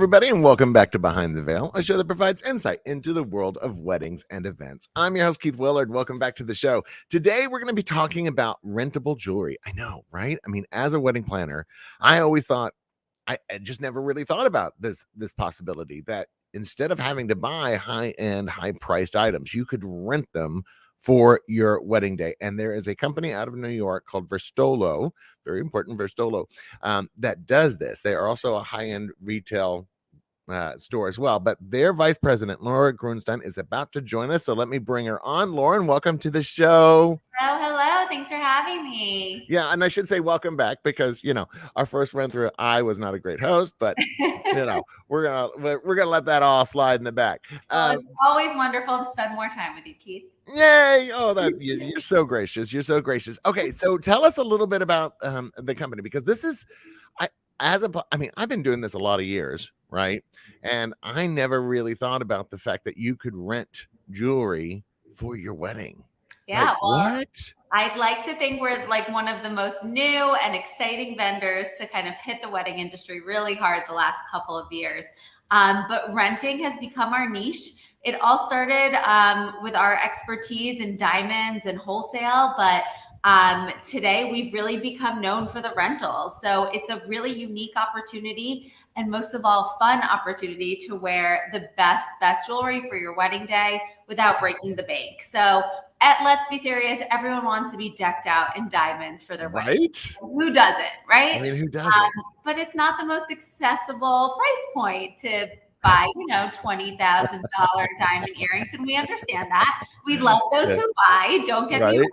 Everybody, and welcome back to Behind the Veil, a show that provides insight into the world of weddings and events. I'm your host, Keith Willard. Welcome back to the show. Today, we're going to be talking about rentable jewelry. I know, right? I mean, as a wedding planner, I always thought, I just never really thought about this possibility that instead of having to buy high-end, high-priced items, you could rent them for your wedding day. And there is a company out of New York called Verstolo, very important, Verstolo, that does this. They are also a high-end retail store as well, but their vice president, Laura Grunstein, is about to join us. So let me bring her on. Lauren, welcome to the show. Hello. Thanks for having me. Yeah, and I should say welcome back because, our first run through, I was not a great host, but, we're gonna let that all slide in the back. Well, it's always wonderful to spend more time with you, Keith. Yay! Oh, you're so gracious. You're so gracious. Okay, so tell us a little bit about the company, because this is, I've been doing this a lot of years, right? And I never really thought about the fact that you could rent jewelry for your wedding. Yeah, what? I'd like to think we're like one of the most new and exciting vendors to kind of hit the wedding industry really hard the last couple of years. But renting has become our niche. It all started with our expertise in diamonds and wholesale, but today we've really become known for the rentals. So it's a really unique opportunity, and most of all, fun opportunity to wear the best jewelry for your wedding day without breaking the bank. So let's be serious, everyone wants to be decked out in diamonds for their wedding. Right? Who doesn't, right? I mean, who doesn't? But it's not the most accessible price point to buy, $20,000 diamond earrings. And we understand that. We love those who buy. Don't get me wrong.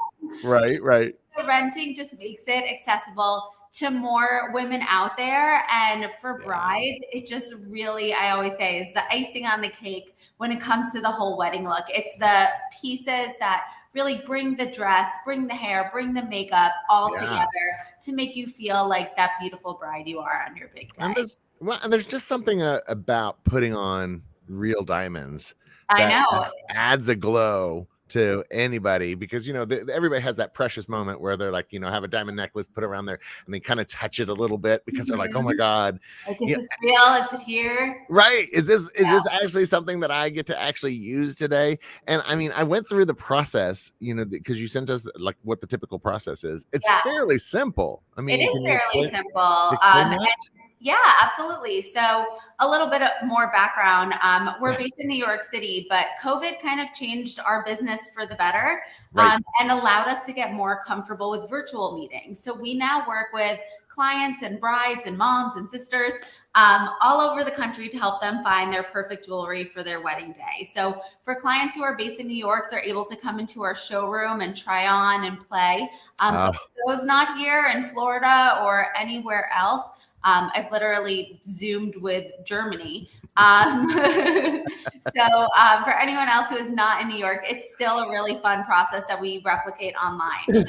Right. The renting just makes it accessible to more women out there. And for brides, it just really, I always say, is the icing on the cake when it comes to the whole wedding look. It's the pieces that really bring the dress, bring the hair, bring the makeup all together to make you feel like that beautiful bride you are on your big day. And there's just something about putting on real diamonds. I know. Adds a glow to anybody, because everybody has that precious moment where they're like, have a diamond necklace put around there and they kind of touch it a little bit because they're like, oh my God, like, is this real? Is it here? Right? Is this actually something that I get to actually use today? And I mean, I went through the process, because you sent us like what the typical process is. It's fairly simple. I mean, it is fairly simple. Yeah, absolutely. So a little bit more background. We're based in New York City, but COVID kind of changed our business for the better, and allowed us to get more comfortable with virtual meetings. So we now work with clients and brides and moms and sisters all over the country to help them find their perfect jewelry for their wedding day. So for clients who are based in New York, they're able to come into our showroom and try on and play. Those not here in Florida or anywhere else, I've literally Zoomed with Germany. So for anyone else who is not in New York, it's still a really fun process that we replicate online. So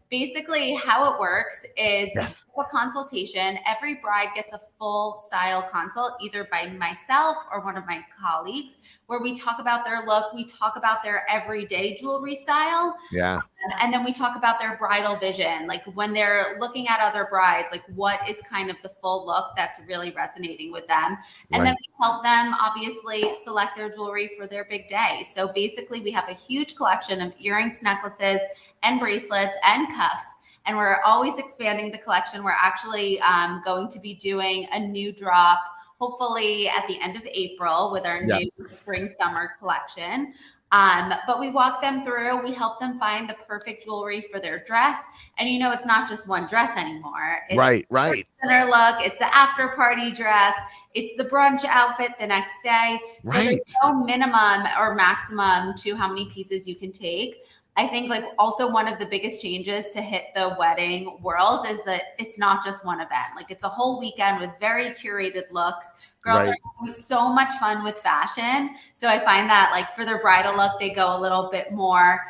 basically how it works is a consultation. Every bride gets a full style consult, either by myself or one of my colleagues, where we talk about their look. We talk about their everyday jewelry style. Yeah. And then we talk about their bridal vision. Like when they're looking at other brides, like what is kind of the full look that's really resonating with them. And then we help them obviously select their jewelry for their big day. So basically we have a huge collection of earrings, necklaces, and bracelets and cuffs. And we're always expanding the collection. We're actually going to be doing a new drop, hopefully at the end of April, with our new spring summer collection. But we walk them through, we help them find the perfect jewelry for their dress. And it's not just one dress anymore. It's right. Dinner look, it's the after party dress, it's the brunch outfit the next day. So there's no minimum or maximum to how many pieces you can take. I think like also one of the biggest changes to hit the wedding world is that it's not just one event. Like it's a whole weekend with very curated looks. Girls are having so much fun with fashion. So I find that like for their bridal look, they go a little bit more,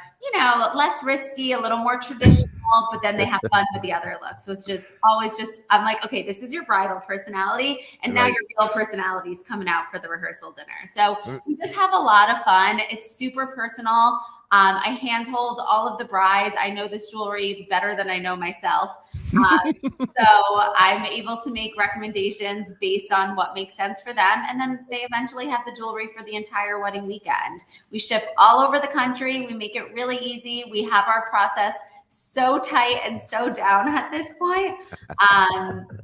less risky, a little more traditional. traditional, but then they have fun with the other look. So it's just always I'm like, okay, this is your bridal personality, and now your real personality is coming out for the rehearsal dinner. So we just have a lot of fun. It's super personal. I handhold all of the brides. I know this jewelry better than I know myself. So I'm able to make recommendations based on what makes sense for them. And then they eventually have the jewelry for the entire wedding weekend. We ship all over the country. We make it really easy. We have our process so tight and so down at this point.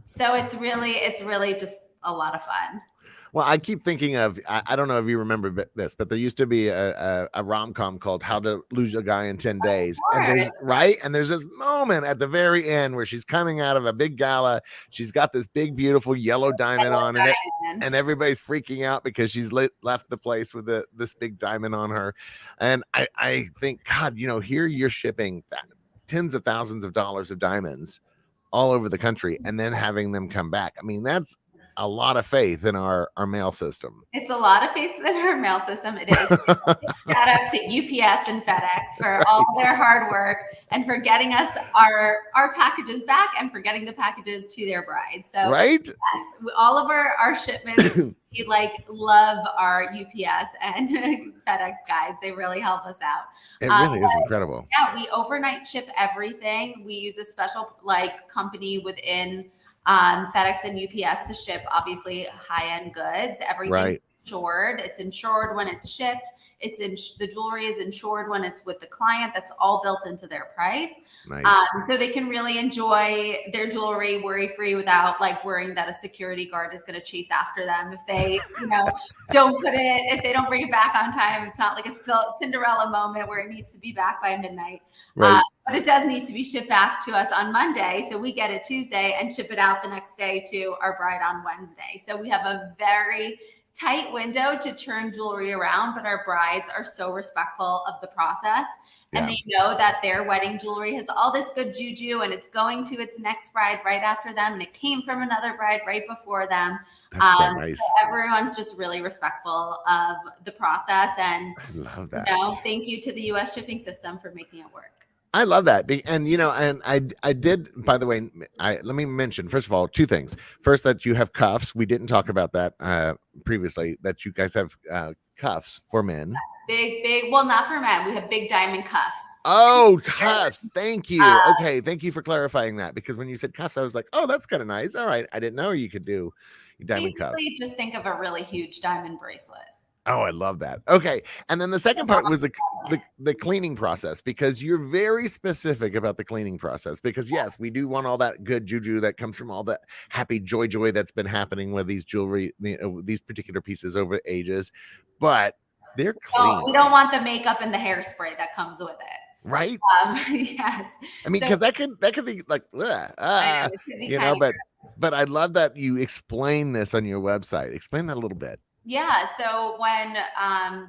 So it's really just a lot of fun. Well, I keep thinking of, I don't know if you remember this, but there used to be a rom-com called How to Lose a Guy in 10 Days. And there's this moment at the very end where she's coming out of a big gala. She's got this big, beautiful yellow diamond on it, and everybody's freaking out because she's left the place with this big diamond on her. And I think, God, here you're shipping tens of thousands of dollars of diamonds all over the country and then having them come back. I mean, that's a lot of faith in our mail system. It's a lot of faith in our mail system. It is. Shout out to UPS and FedEx for all their hard work and for getting us our packages back and for getting the packages to their brides. So yes, all of our shipments, we love our UPS and FedEx guys. They really help us out. It really is incredible. Yeah, we overnight ship everything. We use a special company within FedEx and UPS to ship obviously high-end goods. Everything insured. It's insured when it's shipped. The jewelry is insured when it's with the client. That's all built into their price. Nice. So they can really enjoy their jewelry worry-free without worrying that a security guard is going to chase after them if they, if they don't bring it back on time. It's not like a Cinderella moment where it needs to be back by midnight. Right. But it does need to be shipped back to us on Monday. So we get it Tuesday and ship it out the next day to our bride on Wednesday. So we have a very tight window to turn jewelry around, but our brides are so respectful of the process. And they know that their wedding jewelry has all this good juju and it's going to its next bride right after them. And it came from another bride right before them. That's so nice. So everyone's just really respectful of the process. And I love that. Thank you to the US shipping system for making it work. I love that. And, and I did, by the way, let me mention, first of all, two things. First, that you have cuffs. We didn't talk about that previously, that you guys have cuffs for men. Big, well, not for men. We have big diamond cuffs. Oh, cuffs. Thank you. Okay. Thank you for clarifying that, because when you said cuffs, I was like, oh, that's kind of nice. All right. I didn't know you could do diamond cuffs. Just think of a really huge diamond bracelet. Oh, I love that. Okay. And then the second part was the cleaning process, because you're very specific about the cleaning process, because yes, we do want all that good juju that comes from all the happy joy that's been happening with these jewelry, these particular pieces over ages, but they're clean. No, we don't want the makeup and the hairspray that comes with it. Right. Yes. I mean, because that could be like, but I love that you explain this on your website. Explain that a little bit. Yeah. So when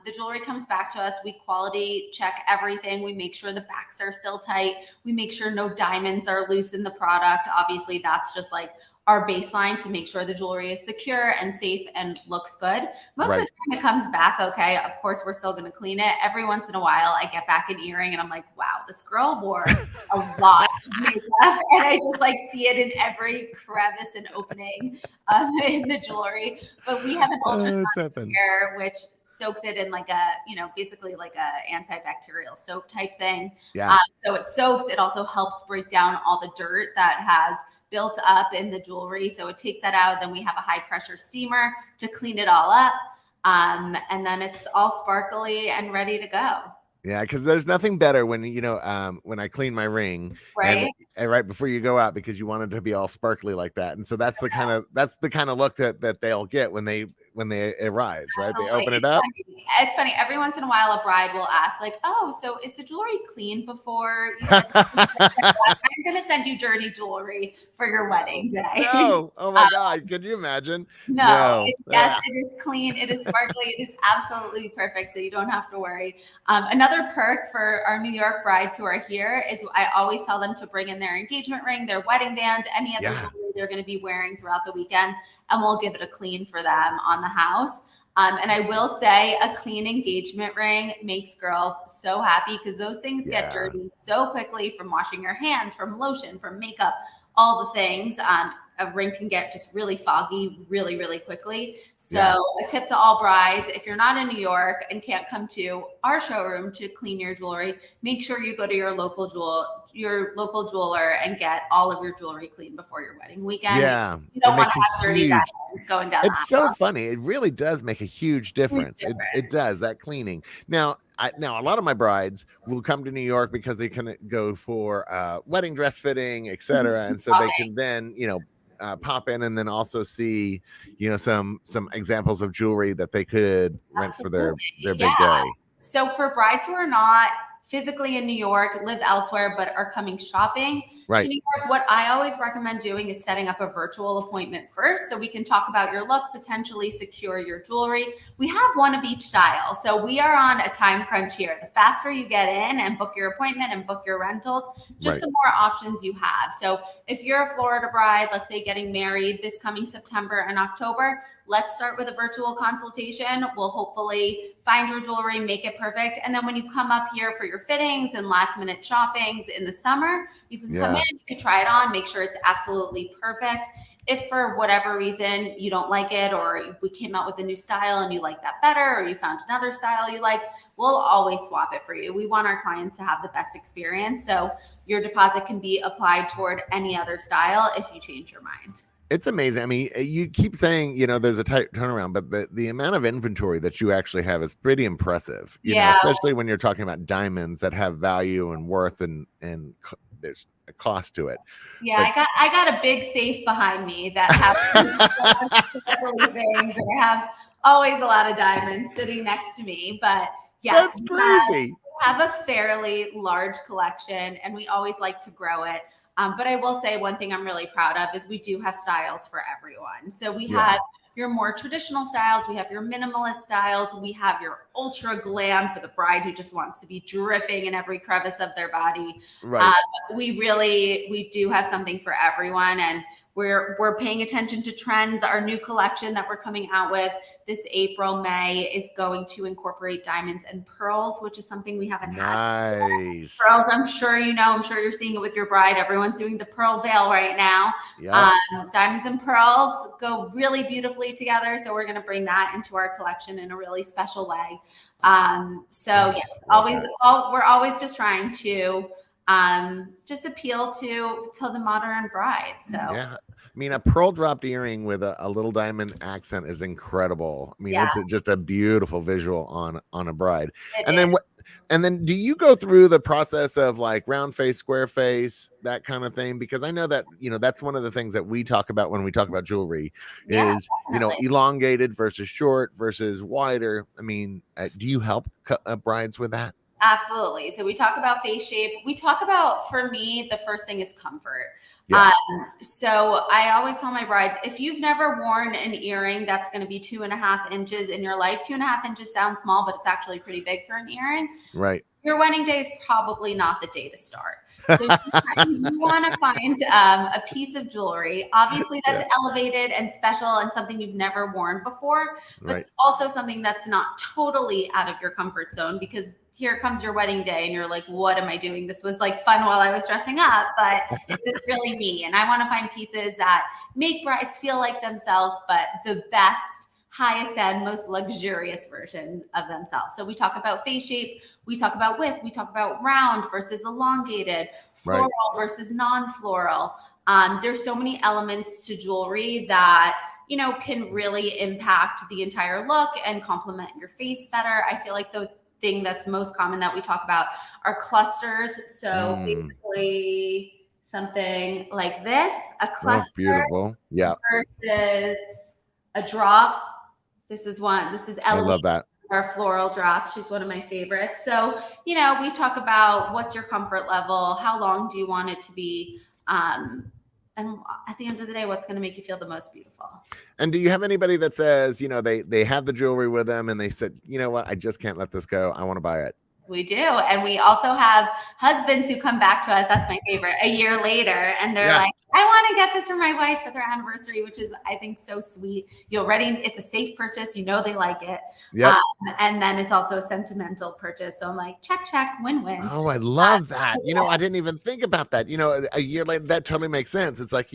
the jewelry comes back to us, we quality check everything. We make sure the backs are still tight. We make sure no diamonds are loose in the product. Obviously, that's just our baseline to make sure the jewelry is secure and safe and looks good. Most of the time it comes back okay. Of course, we're still going to clean it. Every once in a while, I get back an earring and I'm like, wow, this girl wore a lot of makeup. And I just see it in every crevice and opening in the jewelry. But we have an ultrasonic here, which soaks it in basically like a antibacterial soap type thing. Yeah. So it soaks. It also helps break down all the dirt that has built up in the jewelry. So it takes that out. Then we have a high pressure steamer to clean it all up. And then it's all sparkly and ready to go. Yeah, because there's nothing better when when I clean my ring, and right before you go out, because you want it to be all sparkly like that, and so that's the kind of look that they'll get when they arrive, right? Absolutely. They open it up. It's funny. Every once in a while, a bride will ask, "Oh, so is the jewelry clean before you send I'm going to send you dirty jewelry for your wedding day." No, oh my God, could you imagine? No. Yes, it is clean. It is sparkly. It is absolutely perfect. So you don't have to worry. Another perk for our New York brides who are here is I always tell them to bring in their engagement ring, their wedding band, any other jewelry they're going to be wearing throughout the weekend, and we'll give it a clean for them on the house. And I will say a clean engagement ring makes girls so happy because those things get dirty so quickly from washing your hands, from lotion, from makeup, all the things. A ring can get just really foggy really, really quickly. So a tip to all brides, if you're not in New York and can't come to our showroom to clean your jewelry, make sure you go to your local jeweler and get all of your jewelry cleaned before your wedding weekend. Yeah. You don't want to have dirty diamonds going down. It's so funny. It really does make a huge difference. It does, that cleaning. Now, a lot of my brides will come to New York because they can go for wedding dress fitting, etc. And so they can then, pop in and then also see, some examples of jewelry that they could rent for their big day. So for brides who are not physically in New York, live elsewhere, but are coming shopping to New York, what I always recommend doing is setting up a virtual appointment first so we can talk about your look, potentially secure your jewelry. We have one of each style. So we are on a time crunch here. The faster you get in and book your appointment and book your rentals, just the more options you have. So if you're a Florida bride, let's say getting married this coming September and October, let's start with a virtual consultation. We'll hopefully find your jewelry, make it perfect. And then when you come up here for your fittings and last minute shoppings in the summer, you can come in, you can try it on, make sure it's absolutely perfect. If for whatever reason you don't like it, or we came out with a new style and you like that better, or you found another style you like, we'll always swap it for you. We want our clients to have the best experience. So your deposit can be applied toward any other style if you change your mind. It's amazing. I mean, you keep saying, there's a tight turnaround, but the amount of inventory that you actually have is pretty impressive, especially when you're talking about diamonds that have value and worth and there's a cost to it. Yeah, but I got a big safe behind me that has things, and I have always a lot of diamonds sitting next to me. But yes, that's crazy. We have a fairly large collection, and we always like to grow it. But I will say one thing I'm really proud of is we do have styles for everyone. So we have your more traditional styles. We have your minimalist styles. We have your ultra glam for the bride who just wants to be dripping in every crevice of their body. Right. We do have something for everyone. And we're paying attention to trends. Our new collection that we're coming out with this April, May is going to incorporate diamonds and pearls, which is something we haven't had. Nice. Pearls, I'm sure you're seeing it with your bride. Everyone's doing the pearl veil right now. Yep. Diamonds and pearls go really beautifully together. So we're going to bring that into our collection in a really special way. So yes, we're always just trying to just appeal to the modern bride. So yeah, I mean, a pearl dropped earring with a little diamond accent is incredible. I mean, it's just a beautiful visual on a bride. And then do you go through the process of like round face, square face, that kind of thing? Because I know that, that's one of the things that we talk about when we talk about jewelry is, elongated versus short versus wider. I mean, do you help brides with that? Absolutely. So we talk about face shape. We talk about, for me, the first thing is comfort. Yeah. So I always tell my brides, if you've never worn an earring that's going to be 2.5 inches in your life, 2.5 inches sounds small, but it's actually pretty big for an earring. Right. Your wedding day is probably not the day to start. So you want to find a piece of jewelry, obviously that's elevated and special and something you've never worn before, but it's also something that's not totally out of your comfort zone, because here comes your wedding day and you're like, what am I doing? This was like fun while I was dressing up, but is this really me? And I want to find pieces that make brides feel like themselves, but the best, highest end, most luxurious version of themselves. So we talk about face shape, we talk about width, we talk about round versus elongated, floral versus non-floral. There's so many elements to jewelry that can really impact the entire look and complement your face better. I feel like the thing that's most common that we talk about are clusters. So basically something like this, a cluster beautiful. Yeah. versus a drop. This is Ellie. I love that. Our floral drop. She's one of my favorites. So, we talk about what's your comfort level, how long do you want it to be, and at the end of the day, what's going to make you feel the most beautiful. And do you have anybody that says, they have the jewelry with them and they said, you know what, I just can't let this go, I want to buy it? We do. And we also have husbands who come back to us. That's my favorite. A year later. And they're like, I want to get this for my wife for their anniversary, which is, I think, so sweet. It's a safe purchase. They like it. Yep. And then it's also a sentimental purchase. So I'm like, check, win-win. Oh, I love that. I didn't even think about that. A year later, that totally makes sense. It's like,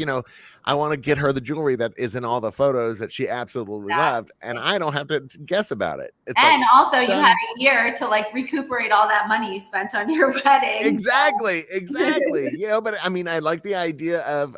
I want to get her the jewelry that is in all the photos that she absolutely loved, and I don't have to guess about it. And also you had a year to like recuperate all that money you spent on your wedding. Exactly. But I mean, I like the idea of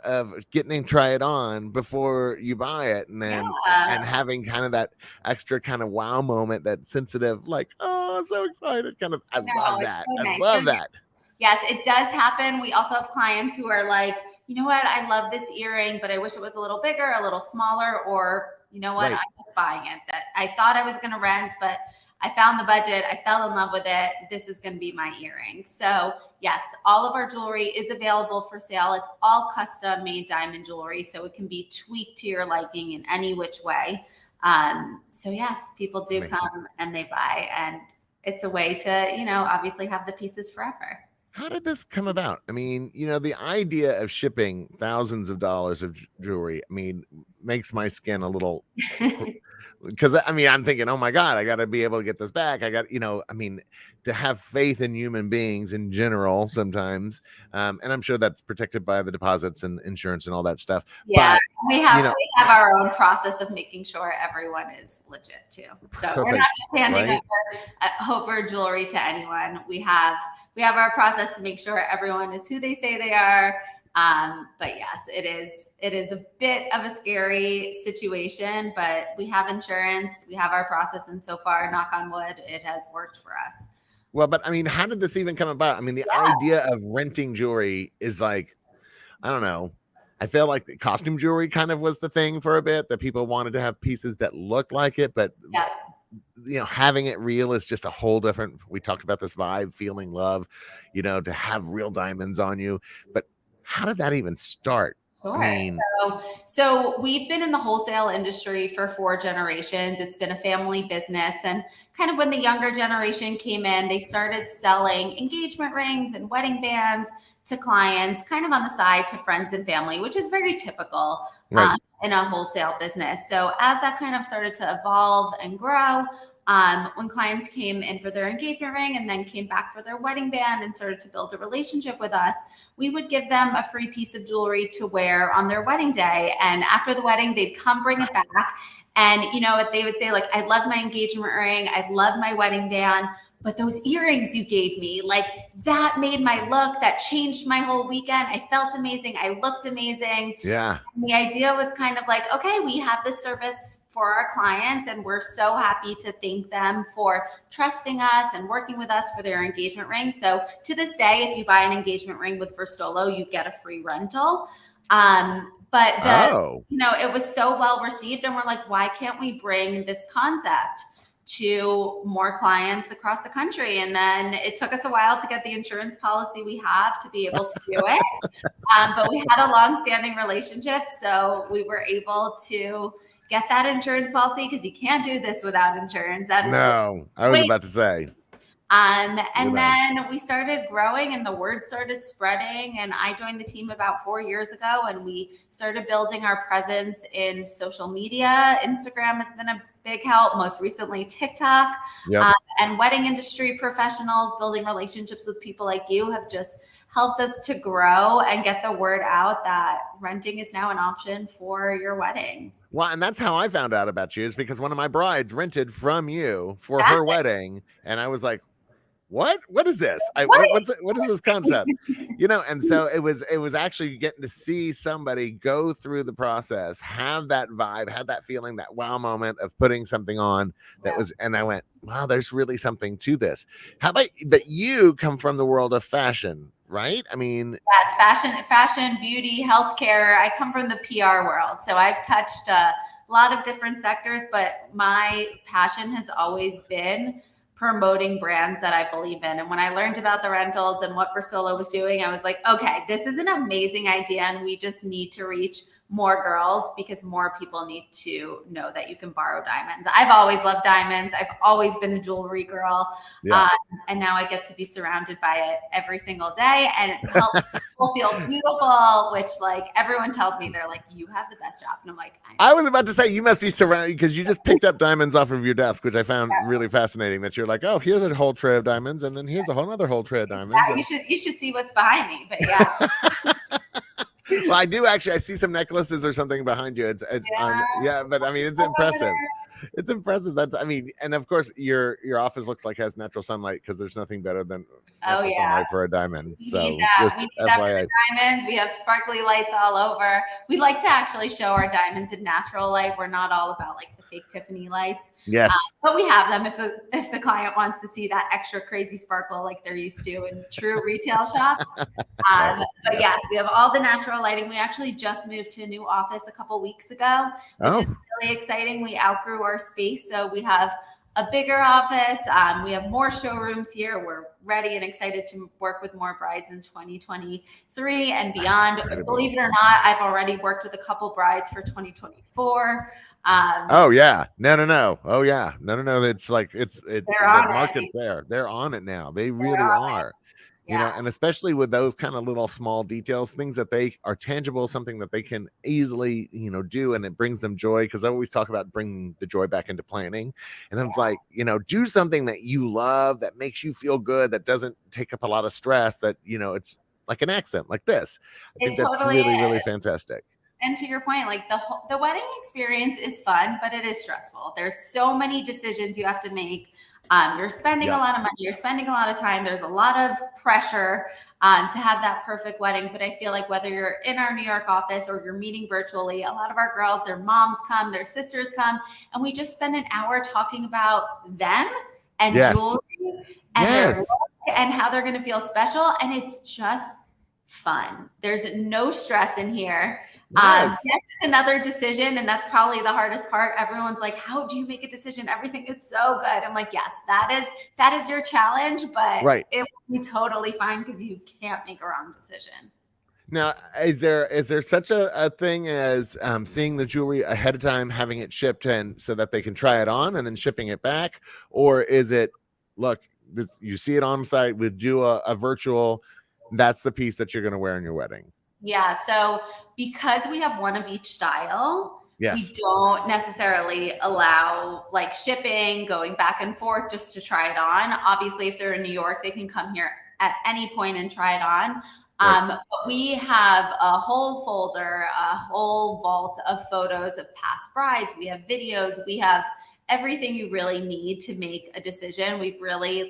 getting to try it on before you buy it, and then and having kind of that extra kind of wow moment, that sensitive, like, oh, so excited kind of. I love that. So nice. I love that. Yes, it does happen. We also have clients who are like, you know what, I love this earring, but I wish it was a little bigger, a little smaller, or you know what, right. I'm just buying it. That I thought I was going to rent, but I found the budget. I fell in love with it. This is going to be my earring. So yes, all of our jewelry is available for sale. It's all custom made diamond jewelry, so it can be tweaked to your liking in any which way. So yes, people do come and they buy, and it's a way to, obviously have the pieces forever. How did this come about? I mean, the idea of shipping thousands of dollars of jewelry, I mean, makes my skin a little, because I mean, I'm thinking, oh my God, I got to be able to get this back. I got, I mean, to have faith in human beings in general sometimes. And I'm sure that's protected by the deposits and insurance and all that stuff. Yeah, but, we have our own process of making sure everyone is legit too. So perfect. We're not just handing over jewelry to anyone. We have our process to make sure everyone is who they say they are. But yes, it is a bit of a scary situation, but we have insurance, we have our process, and so far, knock on wood, it has worked for us. Well, but I mean, how did this even come about? I mean, the idea of renting jewelry is like, I don't know. I feel like the costume jewelry kind of was the thing for a bit, that people wanted to have pieces that looked like it, but having it real is just a whole different, we talked about this vibe, feeling love, to have real diamonds on you. But how did that even start? Sure. I mean, so we've been in the wholesale industry for 4 generations. It's been a family business. And kind of when the younger generation came in, they started selling engagement rings and wedding bands to clients, kind of on the side to friends and family, which is very typical in a wholesale business. So as that kind of started to evolve and grow, when clients came in for their engagement ring and then came back for their wedding band and started to build a relationship with us, we would give them a free piece of jewelry to wear on their wedding day. And after the wedding, they'd come bring it back. And they would say, like, I love my engagement ring. I love my wedding band. But those earrings you gave me, like, that made my look, that changed my whole weekend. I felt amazing. I looked amazing. Yeah. And the idea was kind of like, okay, we have this service for our clients, and we're so happy to thank them for trusting us and working with us for their engagement ring. So to this day, if you buy an engagement ring with Verstolo, you get a free rental. But it was so well received, and we're like, why can't we bring this concept to more clients across the country? And then it took us a while to get the insurance policy we have to be able to do it. But we had a long-standing relationship, so we were able to get that insurance policy, because you can't do this without insurance. That is I was about to say. And then we started growing, and the word started spreading, and I joined the team about 4 years ago, and we started building our presence in social media. Instagram has been a big help, most recently TikTok. And wedding industry professionals building relationships with people like you have just helped us to grow and get the word out that renting is now an option for your wedding. Well, and that's how I found out about you, is because one of my brides rented from you for her wedding. And I was like, what is this? What is this concept? And so it was actually getting to see somebody go through the process, have that vibe, have that feeling, that wow moment of putting something on that was, and I went, wow, there's really something to this. How about, but you come from the world of fashion, right? I mean, yes, fashion, beauty, healthcare. I come from the PR world. So I've touched a lot of different sectors, but my passion has always been promoting brands that I believe in. And when I learned about the rentals and what Verstolo was doing, I was like, okay, this is an amazing idea, and we just need to reach more girls because more people need to know that you can borrow diamonds. I've always loved diamonds. I've always been a jewelry girl. And now I get to be surrounded by it every single day, and it helps people feel beautiful, which like everyone tells me, they're like, you have the best job. And I'm like, I was about to say, you must be surrounded because you just picked up diamonds off of your desk, which I found really fascinating, that you're like, oh, here's a whole tray of diamonds, and then here's a whole other whole tray of diamonds. Yeah, you should see what's behind me, but yeah. Well, I do actually. I see some necklaces or something behind you. It's but I mean, it's impressive. It's impressive. I mean, and of course, your office looks like it has natural sunlight, because there's nothing better than natural sunlight for a diamond. We so need that. We need that for the diamonds. We have sparkly lights all over. We like to actually show our diamonds in natural light. We're not all about like the fake Tiffany lights. Yes. But we have them if the client wants to see that extra crazy sparkle like they're used to in true retail shops. But yes, we have all the natural lighting. We actually just moved to a new office a couple weeks ago, which is really exciting. We outgrew our space, so we have a bigger office. We have more showrooms here. We're ready and excited to work with more brides in 2023 and beyond. Believe it or not, I've already worked with a couple brides for 2024. Oh yeah, no. Oh yeah, no. It's like the market's there. They're on it now. They really are. You know, and especially with those kind of little small details, things that they are tangible, something that they can easily, do, and it brings them joy. Because I always talk about bringing the joy back into planning, and I'm like, do something that you love, that makes you feel good, that doesn't take up a lot of stress, that it's like an accent like this. I think that's really fantastic. And to your point, like the wedding experience is fun, but it is stressful. There's so many decisions you have to make. You're spending a lot of money. You're spending a lot of time. There's a lot of pressure to have that perfect wedding. But I feel like whether you're in our New York office or you're meeting virtually, a lot of our girls, their moms come, their sisters come, and we just spend an hour talking about them and jewelry and their look and how they're going to feel special. And it's just fun. There's no stress in here. Yes, it's another decision, and that's probably the hardest part. Everyone's like, how do you make a decision? Everything is so good. I'm like, yes, that is your challenge, but it will be totally fine because you can't make a wrong decision. Now, is there such a thing as seeing the jewelry ahead of time, having it shipped in so that they can try it on and then shipping it back? Or is it, look, you see it on site, we do a virtual, that's the piece that you're going to wear in your wedding? Yeah. So because we have one of each style, we don't necessarily allow like shipping, going back and forth just to try it on. Obviously, if they're in New York, they can come here at any point and try it on. But we have a whole folder, a whole vault of photos of past brides. We have videos. We have everything you really need to make a decision. We've really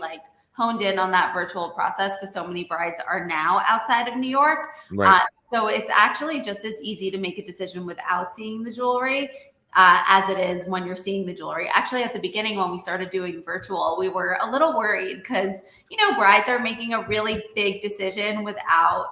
honed in on that virtual process because so many brides are now outside of New York. So it's actually just as easy to make a decision without seeing the jewelry as it is when you're seeing the jewelry. Actually, at the beginning, when we started doing virtual, we were a little worried because, brides are making a really big decision without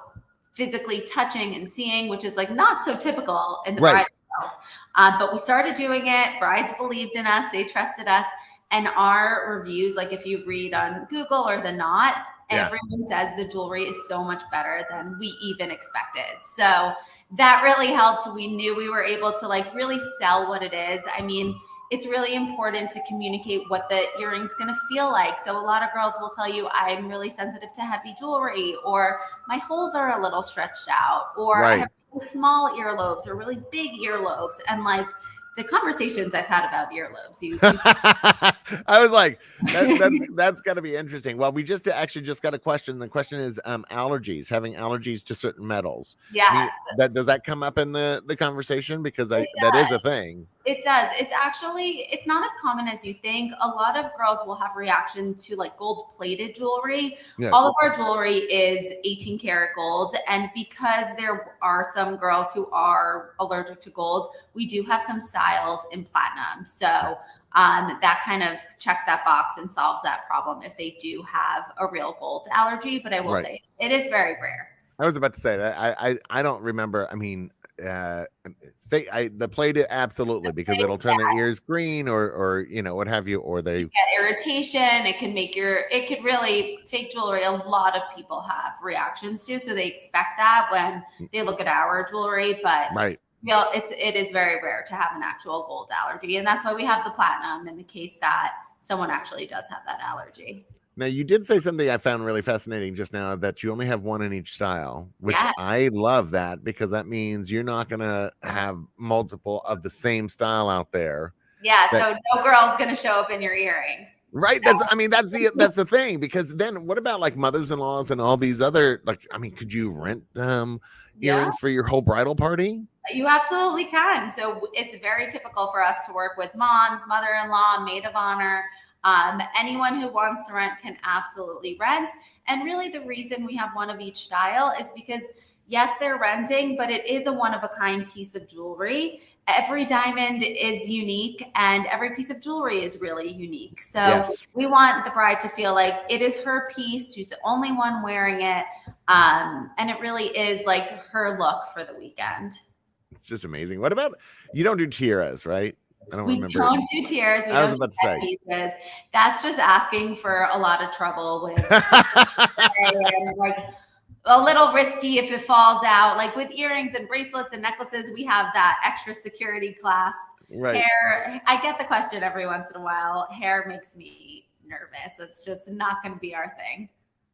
physically touching and seeing, which is not so typical in the bride world. But we started doing it. Brides believed in us. They trusted us. And our reviews, if you read on Google or The Knot, everyone says the jewelry is so much better than we even expected. So that really helped. We knew we were able to really sell what it is. I mean, it's really important to communicate what the earring's going to feel like. So a lot of girls will tell you, I'm really sensitive to heavy jewelry, or my holes are a little stretched out, or I have really small earlobes or really big earlobes. And the conversations I've had about earlobes. I was like, that's got to be interesting. Well, we just got a question. The question is allergies, having allergies to certain metals. Yes. Does that come up in the conversation? Because that is a thing. It does. It's not as common as you think. A lot of girls will have reaction to gold plated jewelry. Yeah. All of our jewelry is 18 karat gold. And because there are some girls who are allergic to gold, we do have some styles in platinum. So that kind of checks that box and solves that problem if they do have a real gold allergy. But I will say it is very rare. I was about to say that I don't remember. I mean, the plated, absolutely, because it'll turn their ears green or what have you, or they get irritation. It can fake jewelry. A lot of people have reactions to, so they expect that when they look at our jewelry. But It is very rare to have an actual gold allergy, and that's why we have the platinum in the case that someone actually does have that allergy. Now, you did say something I found really fascinating just now, that you only have one in each style, which I love that, because that means you're not going to have multiple of the same style out there. Yeah. So no girl's going to show up in your earring. Right. That's the thing, because then what about like mothers-in-laws and all these other, like, I mean, could you rent earrings for your whole bridal party? You absolutely can. So it's very typical for us to work with moms, mother-in-law, maid of honor. Anyone who wants to rent can absolutely rent. And really the reason we have one of each style is because, yes, they're renting, but it is a one-of-a-kind piece of jewelry. Every diamond is unique and every piece of jewelry is really unique. So we want the bride to feel like it is her piece. She's the only one wearing it. And it really is like her look for the weekend. It's just amazing. What about, you don't do tiaras, right? We don't do tiaras. We don't do pieces. That's just asking for a lot of trouble with like a little risky if it falls out. Like with earrings and bracelets and necklaces, we have that extra security clasp. Right. Hair, I get the question every once in a while. Hair makes me nervous. It's just not going to be our thing.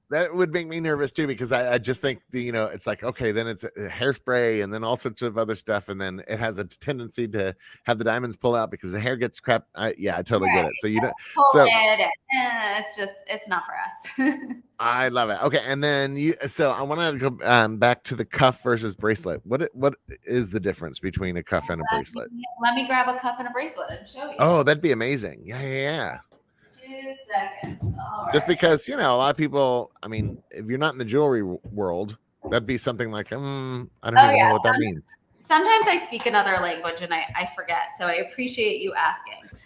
That would make me nervous too, because I just think it's like, okay, then it's hairspray and then all sorts of other stuff, and then it has a tendency to have the diamonds pull out because the hair gets crap. I totally get it. So it's not for us. I love it. Okay, and then so I want to go back to the cuff versus bracelet. What is the difference between a cuff and a bracelet? Let me grab a cuff and a bracelet and show you. Oh, that'd be amazing. Yeah. 2 seconds. Just because, a lot of people, I mean, if you're not in the jewelry world, that'd be something like, I don't even know what that means. Sometimes I speak another language and I forget. So I appreciate you asking.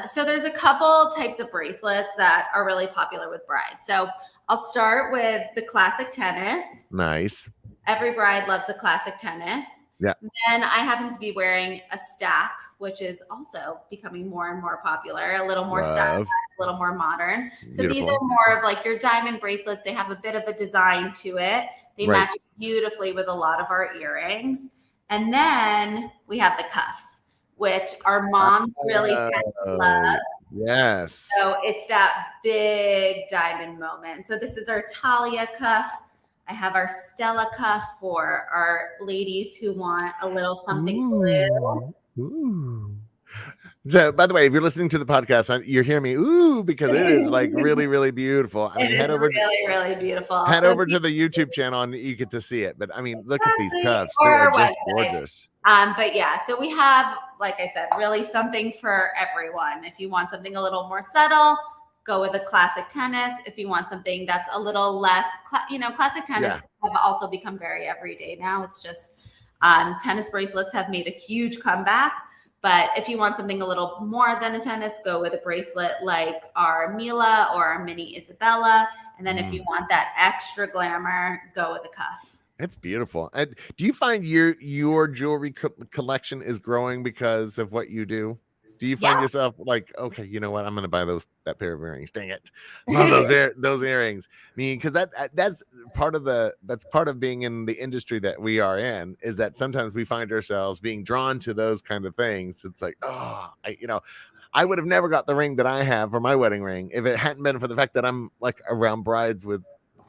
So there's a couple types of bracelets that are really popular with brides. So I'll start with the classic tennis. Nice. Every bride loves a classic tennis. Yeah. Then I happen to be wearing a stack, which is also becoming more and more popular, a little more stylized, a little more modern. So These are more of like your diamond bracelets. They have a bit of a design to it. They match beautifully with a lot of our earrings. And then we have the cuffs, which our moms really tend to love. Yes. So it's that big diamond moment. So this is our Talia cuff. I have our Stella cuff for our ladies who want a little something blue. Ooh. So, by the way, if you're listening to the podcast, you're hearing me because it is like really, really beautiful. I mean, head over really beautiful. Head over to the YouTube channel and you get to see it. But I mean, look at these cuffs; they are just gorgeous. But yeah, so we have, like I said, really something for everyone. If you want something a little more subtle, go with a classic tennis. If you want something that's a little less, classic tennis have also become very everyday now. It's just tennis bracelets have made a huge comeback. But if you want something a little more than a tennis, go with a bracelet like our Mila or our mini Isabella. And then if you want that extra glamour, go with a cuff. It's beautiful. And do you find your jewelry collection is growing because of what you do? Do you find yourself like, okay, you know what? I'm going to buy that pair of earrings. Dang it. Love those earrings. I mean, because that's part of being in the industry that we are in, is that sometimes we find ourselves being drawn to those kind of things. It's like, I would have never got the ring that I have for my wedding ring if it hadn't been for the fact that I'm like around brides with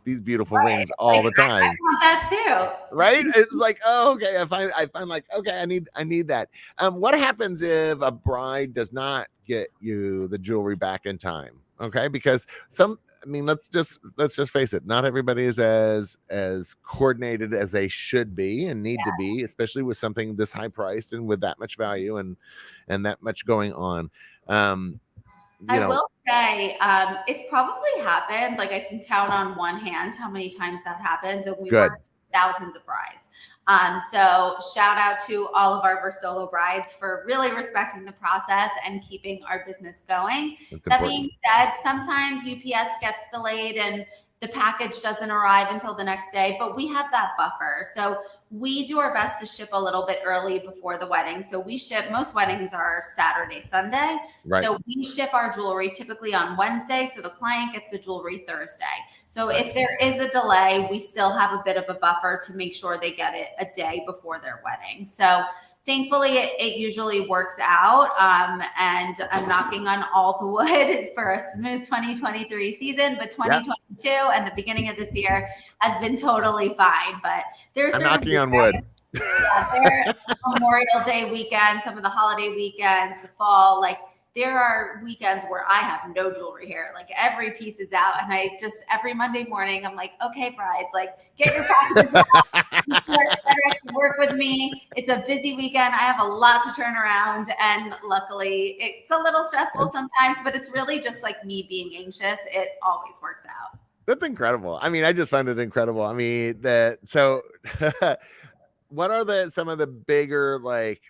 these beautiful rings all the time. I want that too. Right? It's like, oh, okay. I find like, okay, I need that. What happens if a bride does not get you the jewelry back in time? Okay, because let's just face it. Not everybody is as coordinated as they should be and need to be, especially with something this high priced and with that much value and that much going on. I will say it's probably happened. Like I can count on one hand how many times that happens. And we work with thousands of brides. So shout out to all of our Verstolo brides for really respecting the process and keeping our business going. That being said, sometimes UPS gets delayed and the package doesn't arrive until the next day, but we have that buffer. So we do our best to ship a little bit early before the wedding. So we ship, most weddings are Saturday, Sunday. Right. So we ship our jewelry typically on Wednesday. So the client gets the jewelry Thursday. So if there is a delay, we still have a bit of a buffer to make sure they get it a day before their wedding. So thankfully, it usually works out. And I'm knocking on all the wood for a smooth 2023 season, but 2022 and the beginning of this year has been totally fine. But there's I'm knocking on wood. There Memorial Day weekend, some of the holiday weekends, the fall, like there are weekends where I have no jewelry here. Like every piece is out. And I just, every Monday morning, I'm like, okay, brides, like get your packages out. FedEx work with me. It's a busy weekend. I have a lot to turn around. And luckily it's a little stressful sometimes, but it's really just like me being anxious. It always works out. That's incredible. I mean, I just find it incredible. I mean, so what are some of the bigger, like,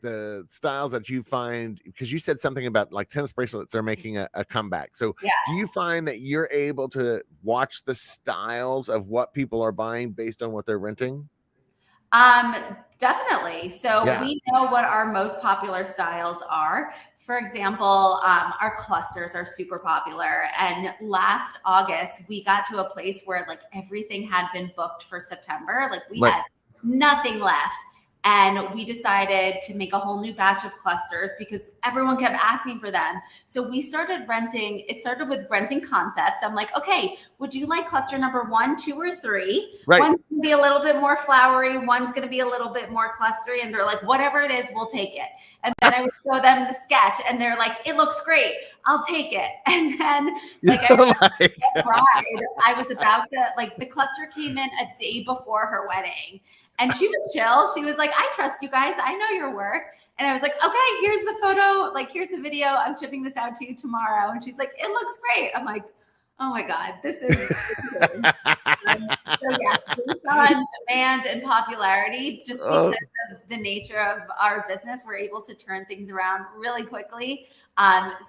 the styles that you find, because you said something about like tennis bracelets are making a comeback. So do you find that you're able to watch the styles of what people are buying based on what they're renting? Definitely. So we know what our most popular styles are. For example, our clusters are super popular. And last August, we got to a place where like everything had been booked for September. Like we had nothing left. And we decided to make a whole new batch of clusters because everyone kept asking for them. So we started renting. It started with renting concepts. I'm like, okay, would you like cluster number 1, 2, or 3? Right. One's going to be a little bit more flowery. One's going to be a little bit more clustery. And they're like, whatever it is, we'll take it. And then I would show them the sketch and they're like, it looks great. I'll take it. And then like I was about to, like, the cluster came in a day before her wedding. And she was chill. She was like, I trust you guys. I know your work. And I was like, okay, here's the photo. Like, here's the video. I'm shipping this out to you tomorrow. And she's like, it looks great. I'm like, oh my God, this is so yes, based on demand and popularity, just because of the nature of our business, we're able to turn things around really quickly.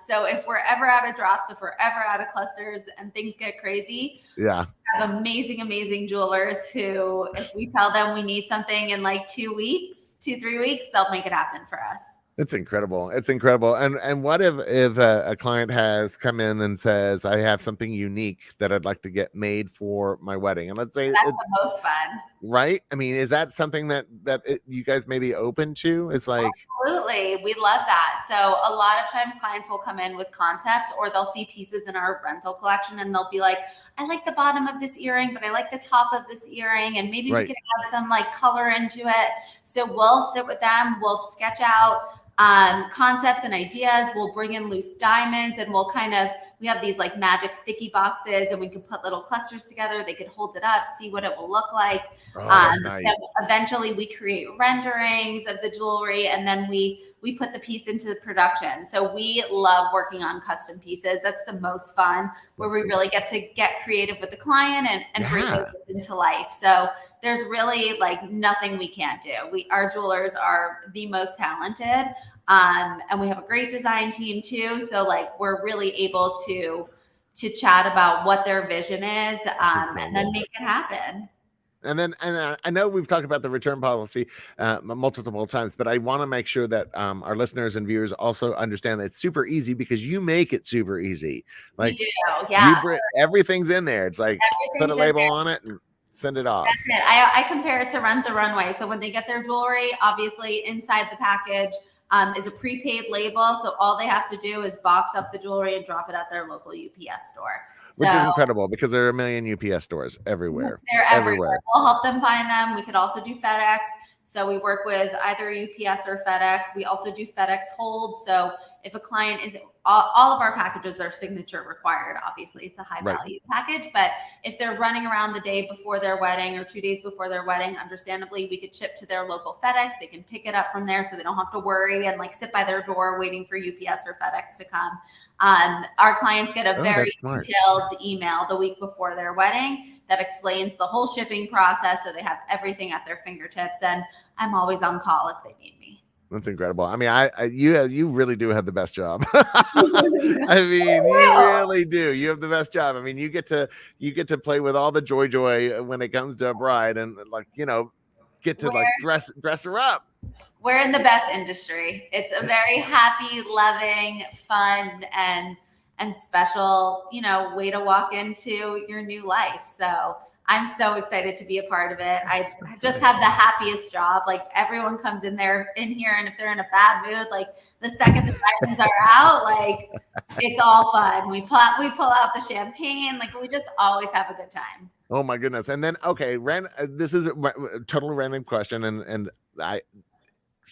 So if we're ever out of drops, if we're ever out of clusters and things get crazy, we have amazing jewelers who, if we tell them we need something in like 2 weeks, 2-3 weeks, they'll make it happen for us. It's incredible. It's incredible. And what if a client has come in and says, I have something unique that I'd like to get made for my wedding? And let's say that's the most fun. Right? I mean, is that something that you guys may be open to? It's like, absolutely. We love that. So a lot of times clients will come in with concepts, or they'll see pieces in our rental collection and they'll be like, I like the bottom of this earring, but I like the top of this earring. And maybe we could add some like color into it. So we'll sit with them. We'll sketch out concepts and ideas. We'll bring in loose diamonds and we have these like magic sticky boxes and we can put little clusters together. They could hold it up, see what it will look like. That's nice. So eventually we create renderings of the jewelry and then we put the piece into the production. So we love working on custom pieces. That's the most fun, where we really get to get creative with the client and bring those into life. So there's really like nothing we can't do. Our jewelers are the most talented. And we have a great design team too. So like we're really able to chat about what their vision is and then make it happen. And I know we've talked about the return policy multiple times, but I want to make sure that our listeners and viewers also understand that it's super easy because you make it super easy. Like, we do, everything's in there. It's like put a label on it and send it off. That's it. I compare it to Rent the Runway. So when they get their jewelry, obviously inside the package is a prepaid label. So all they have to do is box up the jewelry and drop it at their local UPS store. Which is incredible because there are a million UPS stores everywhere. They're everywhere. We'll help them find them. We could also do FedEx. So we work with either UPS or FedEx. We also do FedEx hold. So if a client is, all of our packages are signature required. Obviously, it's a high value package. But if they're running around the day before their wedding or 2 days before their wedding, understandably, we could ship to their local FedEx. They can pick it up from there so they don't have to worry and like sit by their door waiting for UPS or FedEx to come. Our clients get a very detailed email the week before their wedding that explains the whole shipping process. So they have everything at their fingertips. And I'm always on call if they need me. That's incredible. I mean, you really do have the best job. I mean, you really do. You have the best job. I mean, you get to play with all the joy when it comes to a bride, and like, you know, get to like dress her up. We're in the best industry. It's a very happy, loving, fun, and special, you know, way to walk into your new life. So I'm so excited to be a part of it. I just have the happiest job. Like, everyone comes in here, and if they're in a bad mood, like the second the diamonds are out, like it's all fun. We pull out the champagne. Like, we just always have a good time. Oh my goodness! And then, okay, this is a totally random question, and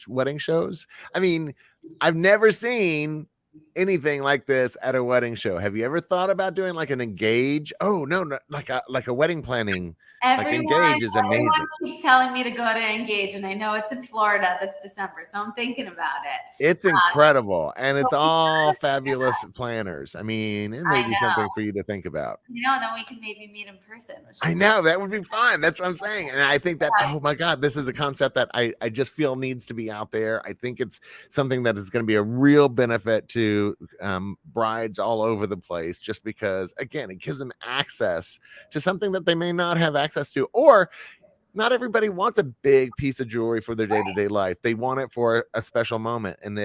wedding shows. I mean, I've never seen anything like this at a wedding show. Have you ever thought about doing like an engage? Oh no, like a wedding planning. Engage is amazing. Everyone keeps telling me to go to Engage, and I know it's in Florida this December, so I'm thinking about it. It's incredible, and it's all fabulous planners. I mean, it may be something for you to think about. You know, and then we can maybe meet in person. I know, that would be fun. That's what I'm saying, and I think that, oh my God, this is a concept that I just feel needs to be out there. I think it's something that is going to be a real benefit to brides all over the place, just because, again, it gives them access to something that they may not have access to, or not everybody wants a big piece of jewelry for their day-to-day life. They want it for a special moment, and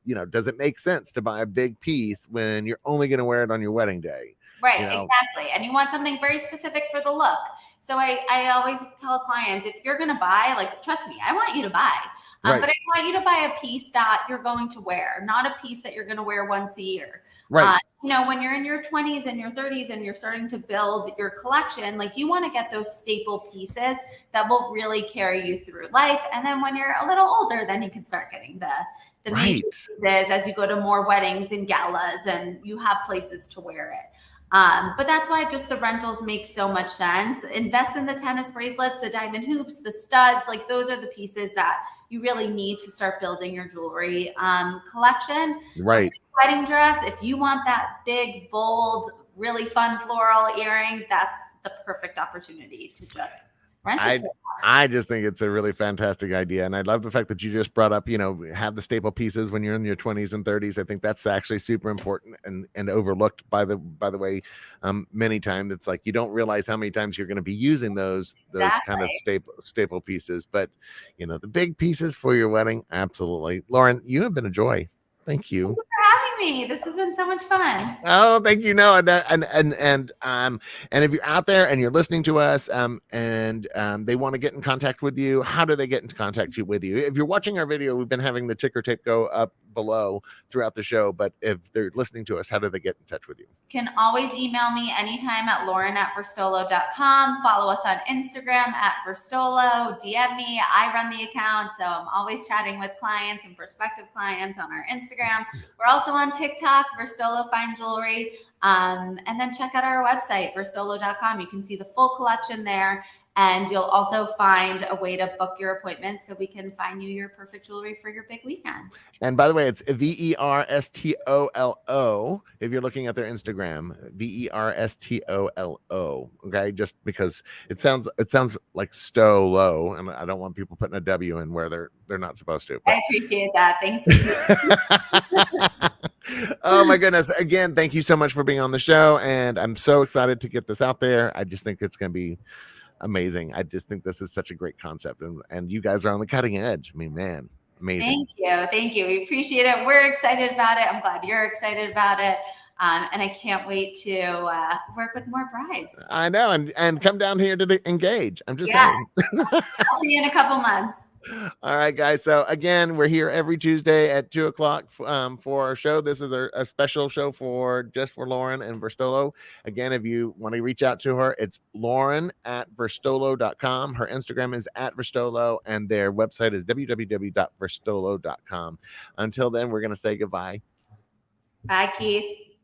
you know, does it make sense to buy a big piece when you're only going to wear it on your wedding day? Right, you know? Exactly. And you want something very specific for the look. So I always tell clients, if you're going to buy, like, trust me, I want you to buy. But I want you to buy a piece that you're going to wear, not a piece that you're going to wear once a year. Right. You know, when you're in your 20s and your 30s and you're starting to build your collection, like, you want to get those staple pieces that will really carry you through life. And then when you're a little older, then you can start getting the major pieces as you go to more weddings and galas and you have places to wear it. But that's why just the rentals make so much sense. Invest in the tennis bracelets, the diamond hoops, the studs. Like, those are the pieces that you really need to start building your jewelry collection. Right. Wedding dress, if you want that big, bold, really fun floral earring, that's the perfect opportunity to just rent it. I just think it's a really fantastic idea, and I love the fact that you just brought up, you know, have the staple pieces when you're in your 20s and 30s. I think that's actually super important and overlooked by the way. Many times it's like you don't realize how many times you're going to be using those kind of staple pieces. But you know, the big pieces for your wedding, absolutely. Lauren, you have been a joy. Thank you. Thank you for having me. This has been so much fun. Oh, thank you. No, and if you're out there and you're listening to us, and they want to get in contact with you, how do they get in contact with you? If you're watching our video, we've been having the ticker tape go up below throughout the show, but if they're listening to us, how do they get in touch with you? Can always email me anytime at lauren@verstolo.com. Follow us on Instagram at Verstolo. DM me. I run the account, so I'm always chatting with clients and prospective clients on our Instagram. We're also on TikTok, Verstolo Fine Jewelry. And then check out our website, verstolo.com. You can see the full collection there. And you'll also find a way to book your appointment so we can find you your perfect jewelry for your big weekend. And by the way, it's Verstolo. If you're looking at their Instagram, Verstolo. Okay, just because it sounds like Stolo, and I don't want people putting a W in where they're not supposed to. But. I appreciate that. Thanks. Oh my goodness! Again, thank you so much for being on the show, and I'm so excited to get this out there. I just think it's going to be amazing. I just think this is such a great concept, and you guys are on the cutting edge. I mean, man, amazing. Thank you. We appreciate it. We're excited about it. I'm glad you're excited about it. And I can't wait to work with more brides. I know, and come down here to Engage. I'm just saying. I'll see you in a couple months. All right, guys. So again, we're here every Tuesday at 2:00 for our show. This is a special show for Lauren and Verstolo. Again, if you want to reach out to her, it's lauren@verstolo.com. Her Instagram is @Verstolo, and their website is www.verstolo.com. Until then, we're going to say goodbye. Bye, Keith.